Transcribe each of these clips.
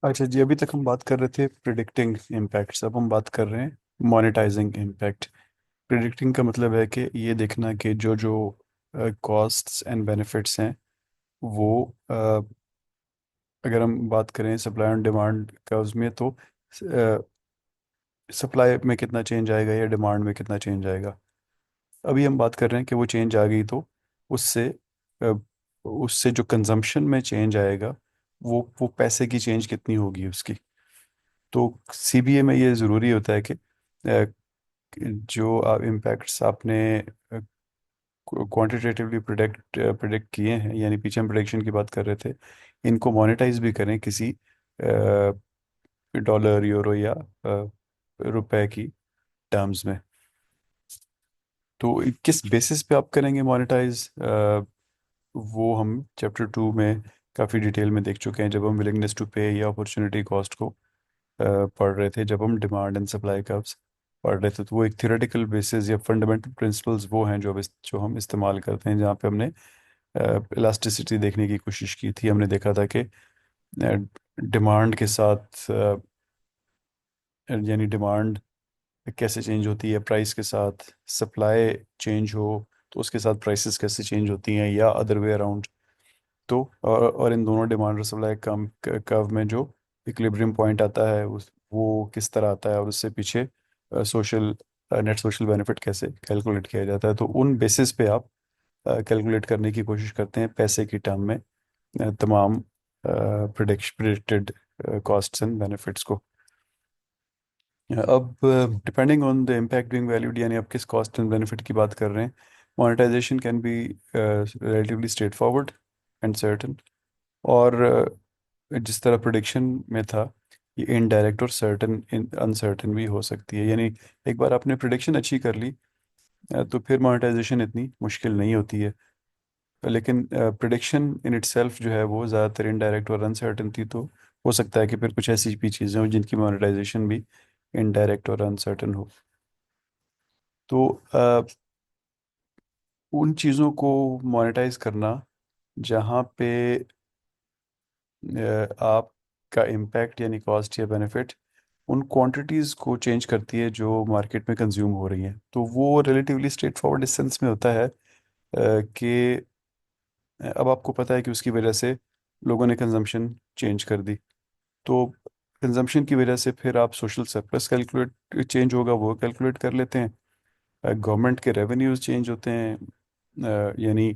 अच्छा जी, अभी तक हम बात कर रहे थे प्रिडिक्टिंग इम्पैक्ट्स। अब हम बात कर रहे हैं मोनेटाइजिंग इम्पैक्ट। प्रिडिक्टिंग का मतलब है कि ये देखना कि जो जो कॉस्ट्स एंड बेनिफिट्स हैं वो अगर हम बात करें सप्लाई एंड डिमांड का, उसमें तो सप्लाई में कितना चेंज आएगा या डिमांड में कितना चेंज आएगा। अभी हम बात कर रहे हैं कि वो चेंज आ गई तो उससे अ, उससे जो कंजम्पशन में चेंज आएगा वो पैसे की चेंज कितनी होगी उसकी। तो सीबीए में ये ज़रूरी होता है कि जो इम्पैक्ट्स आपने क्वांटिटेटिवली प्रिडिक्ट प्रिडिक्ट किए हैं, यानी पीछे हम प्रिडिक्शन की बात कर रहे थे, इनको मोनेटाइज भी करें किसी डॉलर, यूरो या रुपए की टर्म्स में। तो किस बेसिस पे आप करेंगे मोनेटाइज, वो हम चैप्टर 2 में काफ़ी डिटेल में देख चुके हैं, जब हम विलिंगनेस टू पे या अपॉर्चुनिटी कॉस्ट को पढ़ रहे थे, जब हम डिमांड एंड सप्लाई कर्व्स पढ़ रहे थे। तो वो एक थियोरेटिकल बेसिस या फंडामेंटल प्रिंसिपल्स वो हैं जो हम इस्तेमाल करते हैं, जहाँ पे हमने इलास्टिसिटी देखने की कोशिश की थी। हमने देखा था कि डिमांड के साथ यानी डिमांड कैसे चेंज होती है प्राइस के साथ, सप्लाई चेंज हो तो उसके साथ प्राइसेस कैसे चेंज होती हैं, या अदर वे अराउंड। तो और इन दोनों डिमांड और सप्लाई कम कर्व में जो इक्विलिब्रियम पॉइंट आता है उस वो किस तरह आता है, और उससे पीछे सोशल नेट सोशल बेनिफिट कैसे कैलकुलेट किया जाता है। तो उन बेसिस पे आप कैलकुलेट करने की कोशिश करते हैं पैसे की टर्म में तमाम प्रिडिक्टेड कॉस्ट्स एंड बेनिफिट्स को। अब depending on the impact being valued, यानी आप किस कॉस्ट एंड बेनिफिट की बात कर रहे हैं, monetization can be relatively straight forward and certain. और जिस तरह प्रोडिक्शन में था, ये इनडायरेक्ट और सर्टेन अनसर्टेन भी हो सकती है। यानी एक बार आपने प्रोडिक्शन अच्छी कर ली तो फिर मोनेटाइजेशन इतनी मुश्किल नहीं होती है। लेकिन प्रिडिक्शन इन इटसेल्फ जो है वो ज़्यादातर इनडायरेक्ट और अनसर्टेन थी, तो हो सकता है कि फिर कुछ ऐसी भी चीज़ें हों जिनकी मोनेटाइजेशन भी इनडायरेक्ट और अनसर्टेन हो। तो उन चीज़ों को मोनेटाइज करना जहाँ पे आपका इम्पैक्ट यानी कॉस्ट या बेनिफिट उन क्वांटिटीज़ को चेंज करती है जो मार्केट में कंज्यूम हो रही हैं, तो वो रिलेटिवली स्ट्रेट फॉरवर्ड इस सेंस में होता है कि अब आपको पता है कि उसकी वजह से लोगों ने कंजम्पशन चेंज कर दी। तो कंजम्पशन की वजह से फिर आप सोशल सरप्लस कैलकुलेट चेंज होगा वो कैलकुलेट कर लेते हैं। गवर्नमेंट के रेवेन्यूज चेंज होते हैं, यानी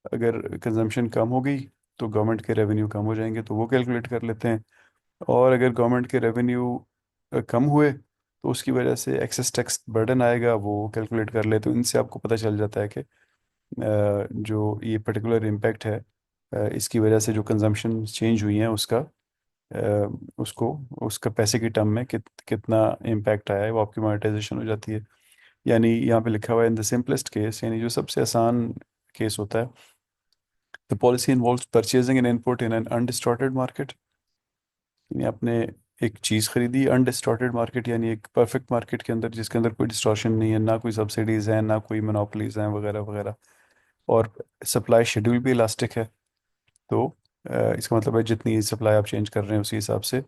अगर कंजम्पशन कम हो गई तो गवर्नमेंट के रेवेन्यू कम हो जाएंगे, तो वो कैलकुलेट कर लेते हैं। और अगर गवर्नमेंट के रेवेन्यू कम हुए तो उसकी वजह से एक्सेस टैक्स बर्डन आएगा, वो कैलकुलेट कर ले। तो इनसे आपको पता चल जाता है कि जो ये पर्टिकुलर इम्पैक्ट है, इसकी वजह से जो कंजम्पशन चेंज हुई है उसका उसको उसका पैसे की टर्म में कितना इम्पैक्ट आया है, वो आपकी मोनेटाइजेशन हो जाती है। यानी यहाँ पे लिखा हुआ है इन द सिंपलेस्ट केस, यानी जो सबसे आसान केस होता है, the policy involves purchasing an input in an undistorted market. यानी आपने एक चीज़ खरीदी अनडिस्टॉर्टेड मार्केट, यानी एक परफेक्ट मार्केट के अंदर जिसके अंदर कोई डिस्टॉर्शन नहीं है, ना कोई सब्सिडीज हैं, ना कोई मोनोपोलीज हैं वगैरह वगैरह। और सप्लाई शेड्यूल भी इलास्टिक है। तो इसका मतलब है जितनी सप्लाई आप चेंज कर रहे हैं उसी हिसाब से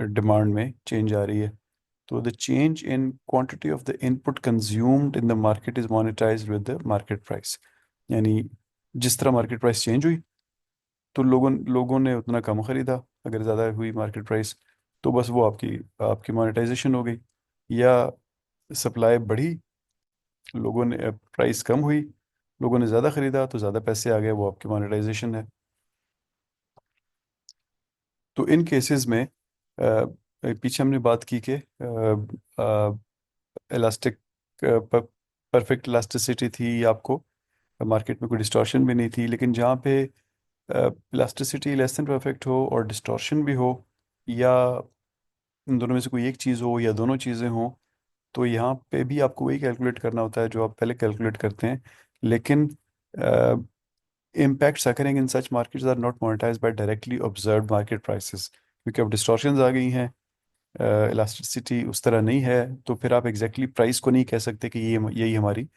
डिमांड में चेंज आ रही है। तो the change in quantity of the input consumed in the market is monetised with the market price. यानी जिस तरह मार्केट प्राइस चेंज हुई तो लोगों लोगों ने उतना कम खरीदा। अगर ज़्यादा हुई मार्केट प्राइस तो बस वो आपकी आपकी मोनेटाइजेशन हो गई। या सप्लाई बढ़ी, लोगों ने प्राइस कम हुई, लोगों ने ज़्यादा खरीदा तो ज़्यादा पैसे आ गए, वो आपकी मोनेटाइजेशन है। तो इन केसेस में पीछे हमने बात की कि इलास्टिक परफेक्ट इलास्टिसिटी थी आपको, मार्केट में कोई डिस्टॉर्शन भी नहीं थी। लेकिन जहाँ पे इलास्टिसिटी लेस देन परफेक्ट हो और डिस्टॉर्शन भी हो, या इन दोनों में से कोई एक चीज़ हो या दोनों चीज़ें हों, तो यहाँ पे भी आपको वही कैलकुलेट करना होता है जो आप पहले कैलकुलेट करते हैं। लेकिन impacts occurring in such markets are not monetized by directly observed market prices, क्योंकि अब डिस्टॉर्शंस आ गई हैं, इलास्टिसिटी उस तरह नहीं है, तो फिर आप एग्जैक्टली प्राइस को नहीं कह सकते कि ये यही हमारी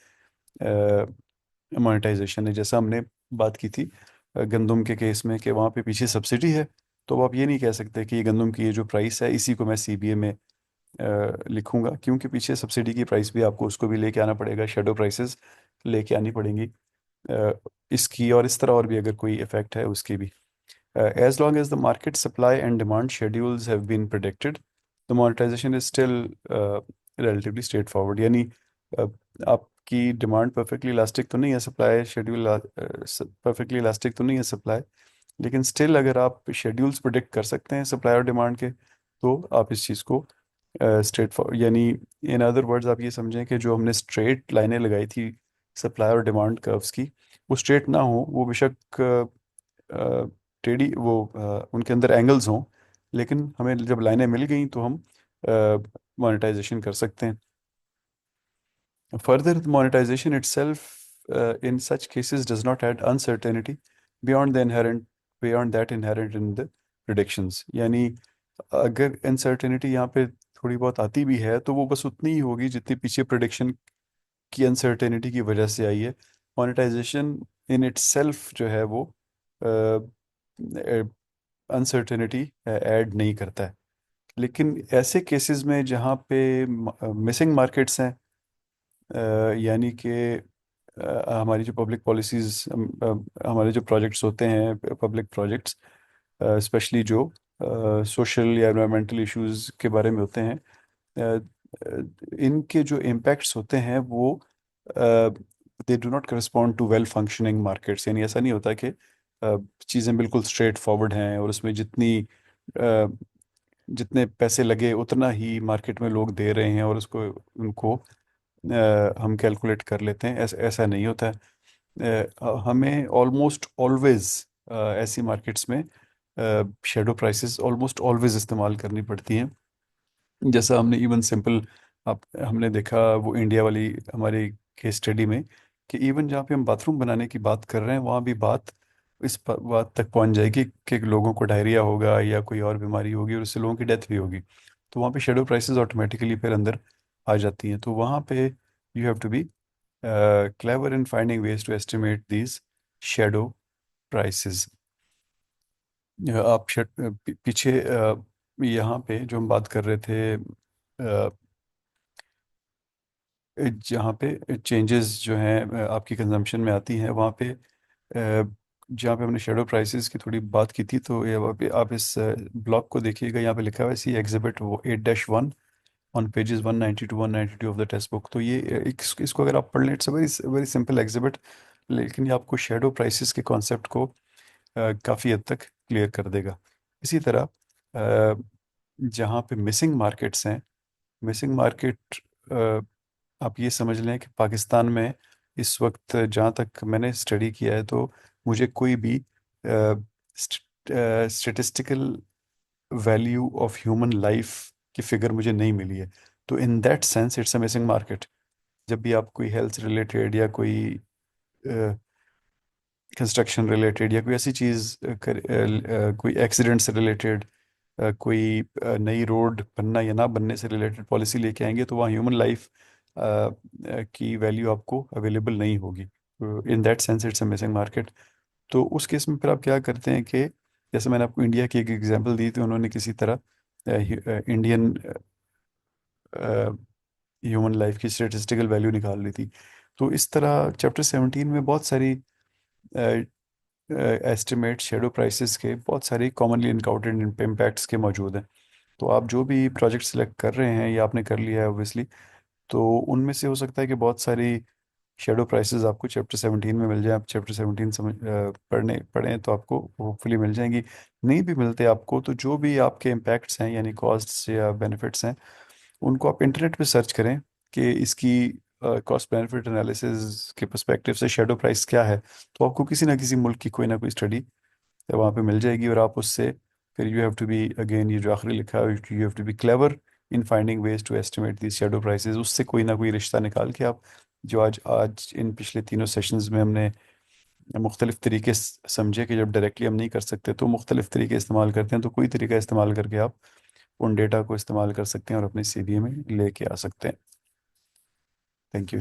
मोनेटाइजेशन है। जैसा हमने बात की थी गंदम के केस में कि वहाँ पे पीछे सब्सिडी है, तो अब आप ये नहीं कह सकते कि ये गंदम की ये जो प्राइस है इसी को मैं सीबीए में लिखूंगा, क्योंकि पीछे सब्सिडी की प्राइस भी आपको उसको भी लेके आना पड़ेगा, शेडो प्राइसेस लेके आनी पड़ेंगी इसकी, और इस तरह और भी अगर कोई इफेक्ट है उसकी भी। As long as the market supply and demand schedules have been predicted, the monetization is still uh, relatively straightforward. यानी uh, आपकी डिमांड परफेक्टली इलास्टिक तो नहीं है, सप्लाई शेड्यूल परफेक्टली इलास्टिक तो नहीं है सप्लाई, लेकिन स्टिल अगर आप शेड्यूल्स प्रिडिक्ट कर सकते हैं सप्लाई और डिमांड के, तो आप इस चीज़ को स्ट्रेट फॉर यानी इन अदर वर्ड्स आप ये समझें कि जो हमने स्ट्रेट लाइनें लगाई थी सप्लाई और डिमांड कर्व्स की, वो स्ट्रेट ना हो, वो बेशक टेढ़ी वो उनके अंदर एंगल्स हों, लेकिन हमें जब लाइनें मिल गई तो हम मोनेटाइजेशन कर सकते हैं। Further, the monetization itself in such cases does not add uncertainty beyond the inherent beyond that inherent in the predictions। यानी अगर अनसर्टेनिटी यहाँ पे थोड़ी बहुत आती भी है तो वो बस उतनी ही होगी जितनी पीछे प्रिडिक्शन की अनसर्टेनिटी की वजह से आई है। मोनेटाइजेशन इन इटसेल्फ जो है वो अनसर्टेनिटी ऐड नहीं करता है। लेकिन ऐसे केसेस में जहाँ पे मिसिंग मार्केट्स हैं, यानी कि हमारी जो पब्लिक पॉलिसीज, हमारे जो प्रोजेक्ट्स होते हैं पब्लिक प्रोजेक्ट्स, स्पेशली जो सोशल या एनवायरमेंटल इश्यूज के बारे में होते हैं, अ, इनके जो इम्पैक्ट्स होते हैं वो they do not correspond to well functioning markets. यानी ऐसा नहीं होता कि चीज़ें बिल्कुल स्ट्रेट फॉरवर्ड हैं और उसमें अ, जितने पैसे लगे उतना ही मार्केट में लोग दे रहे हैं और उसको उनको हम कैलकुलेट कर लेते हैं, ऐसा ऐसा नहीं होता है। हमें ऑलमोस्ट ऑलवेज ऐसी मार्केट्स में शेडो प्राइसेस ऑलमोस्ट ऑलवेज इस्तेमाल करनी पड़ती हैं। जैसा हमने इवन सिंपल आप हमने देखा वो इंडिया वाली हमारी केस स्टडी में, कि इवन जहाँ पे हम बाथरूम बनाने की बात कर रहे हैं वहाँ भी बात बात तक पहुँच जाएगी कि लोगों को डायरिया होगा या कोई और बीमारी होगी और उससे लोगों की डेथ भी होगी, तो वहाँ पे शेडो प्राइसेस ऑटोमेटिकली फिर अंदर आ जाती हैं। तो वहाँ पे you have to be clever in finding ways to estimate these shadow prices. आप पीछे यहाँ पे जो हम बात कर रहे थे, जहाँ पे चेंजेस जो हैं आपकी कंजम्पशन में आती हैं, वहाँ पे जहाँ पे हमने शेडो प्राइसेस की थोड़ी बात की थी, तो ये वहाँ पे आप इस ब्लॉक को देखिएगा, यहाँ पे लिखा हुआ है C exhibit 8-1 on pages 192-192 of the textbook. तो ये इसको अगर आप पढ़ लें, it's very very simple exhibit, लेकिन ये आपको शेडो प्राइसेस के कॉन्सेप्ट को काफ़ी हद तक क्लियर कर देगा। इसी तरह जहाँ पे मिसिंग मार्केट्स हैं, मिसिंग मार्केट आप ये समझ लें कि पाकिस्तान में इस वक्त जहाँ तक मैंने स्टडी किया है तो मुझे कोई भी statistical value of human life की फिगर मुझे नहीं मिली है। तो in that sense it's a missing market. जब भी आप कोई हेल्थ रिलेटेड या कोई कंस्ट्रक्शन रिलेटेड या कोई ऐसी चीज़ कोई एक्सीडेंट से रिलेटेड, कोई नई रोड बनना या ना बनने से रिलेटेड पॉलिसी लेके आएंगे, तो वहाँ ह्यूमन लाइफ की वैल्यू आपको अवेलेबल नहीं होगी। In that sense it's a missing market. तो उस केस में फिर आप क्या करते हैं कि जैसे मैंने आपको इंडिया की एक एग्जांपल दी थी, उन्होंने किसी तरह इंडियन ह्यूमन लाइफ की स्टेटिस्टिकल वैल्यू निकाल ली थी। तो इस तरह चैप्टर 17 में बहुत सारी एस्टिमेट शेडो प्राइसेस के बहुत सारी कॉमनली इनकाउंटेड इम्पैक्ट्स के मौजूद हैं। तो आप जो भी प्रोजेक्ट सेलेक्ट कर रहे हैं या आपने कर लिया है ऑब्वियसली, तो उनमें से हो सकता है कि बहुत सारी शेडो प्राइसेस आपको चैप्टर 17 में मिल जाए। आप चैप्टर 17 पढ़ें तो आपको होपफुली मिल जाएंगी। नहीं भी मिलते आपको तो जो भी आपके इम्पैक्ट्स हैं यानी कॉस्ट्स या बेनिफिट्स हैं, उनको आप इंटरनेट पे सर्च करें कि इसकी कॉस्ट बेनिफिट एनालिसिस के पर्सपेक्टिव से शेडो प्राइस क्या है, तो आपको किसी ना किसी मुल्क की कोई ना कोई स्टडी वहाँ पे मिल जाएगी, और आप उससे फिर you have to be again ये जो आखिरी लिखा है, you have to be clever in finding ways to estimate these shadow prices. उससे कोई ना कोई रिश्ता निकाल के आप जो आज आज इन पिछले तीनों सेशंस में हमने मुख्तलिफ तरीके समझे कि जब डायरेक्टली हम नहीं कर सकते तो मुख्तलिफ तरीके इस्तेमाल करते हैं, तो कोई तरीका इस्तेमाल करके आप उन डेटा को इस्तेमाल कर सकते हैं और अपने सीबीए में लेके आ सकते हैं। Thank you.